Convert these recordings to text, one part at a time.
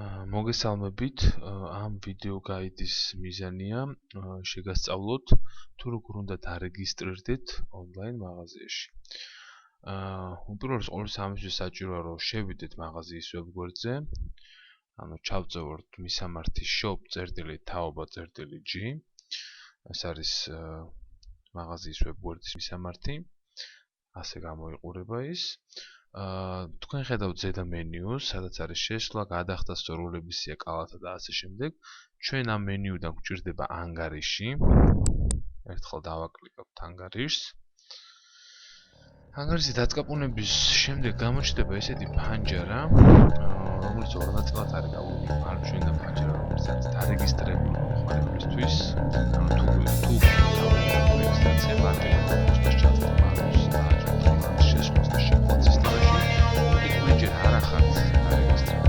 მოგესალმებით, ამ ვიდეო გაიდის მიზანია შეგასწავლოთ თუ როგორ უნდა დარეგისტრირდეთ ონლაინ მაღაზიაში. უპირველეს ყოვლისა ამისთვის საჭიროა რომ შევიდეთ მაღაზიის ვებგვერდზე, ანუ ჩავწევოთ მისამართი shop.taoba.g. ეს არის მაღაზიის ვებგვერდის მისამართი. ასე გამოიყურება ის. თქვენ ხედავთ ზედა მენიუს, სადაც არის შესვლა, გადახდა, სწორულების სია, კალათა და ასე შემდეგ. ჩვენ ამ მენიუდან გვჭირდება ანგარიში. ერთხელ დავაკლიკებთ ანგარიშს. ანგარიშის დაწყაპუნების შემდეგ გამოჩნდება ესეთი ფანჯარა, რომელიც ორ ნაწილად არის გაყოფილი. ჩვენთან ფანჯარა, რომელსაც დარეგისტრირებული მომხმარებლისთვის, ანუ თუ რეგისტრაცია მარტივად ჩავწერთ მაგას და შესვლას და შეხვედრის სისტემაში, იქ ჯერ არ ახართ დარეგისტრირებული.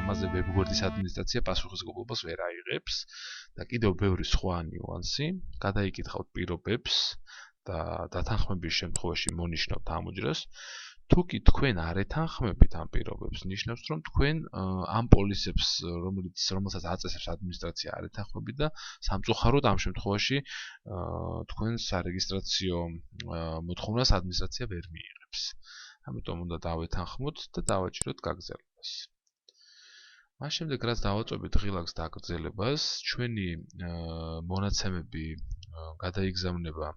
ამაზე ვებგვერდის ადმინისტრაცია პასუხისმგებლობას ვერ აიღებს და კიდევ ბევრი სხვა ნიუანსი. გადაიკითხავთ პირობებს და დათანხმების შემთხვევაში მონიშნავთ ამ უჯრას. თუ კი თქვენ არ ეთანხმებით ამ პირობებს, ნიშნავს, რომ თქვენ ამ პოლისებს, რომელსაც აწესებს ადმინისტრაცია, არ ეთანხმებით და სამწუხაროდ ამ შემთხვევაში თქვენს სარეგისტრაციო მოთხოვნას ადმინისტრაცია ვერ მიიღებს. ამიტომ უნდა დავეთანხმოთ და დავაჭიროთ გაგრძელებას. მას შემდეგ, რაც დავაწვევით ღილაკს დაგრძელებას, ჩვენი მონაცემები გადაიგზავნება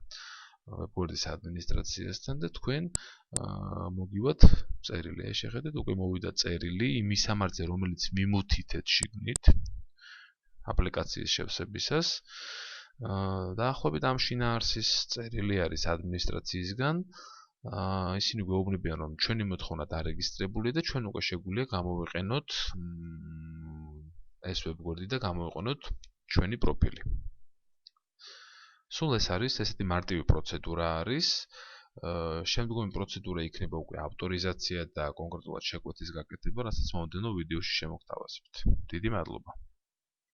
ვებგვერდის ადმინისტრაციასთან და თქვენ მოგივათ წერილი. აი შეხედეთ, უკვე მოვიდა წერილი იმის სამართზე, რომელიც მიმოთითეთ შიგნით აპლიკაციის შევსებისას. დაახლოებით ამ შინაარსის წერილი არის ადმინისტრაციისგან. ისინი გვეუბნებიან, რომ ჩვენი მოთხოვნა დარეგისტრებულია და ჩვენ უკვე შეგვიძლია გამოვიყენოთ ეს ვებგვერდი და გამოვიყენოთ ჩვენი პროფილი. სულ ეს არის ესეთი მარტივი პროცედურა არის. შემდგომი პროცედურა იქნება უკვე ავტორიზაცია და კონკრეტულად შეკვეთის გაკეთება, რასაც მომდევნო ვიდეოში შემოგთავაზებთ. დიდი მადლობა.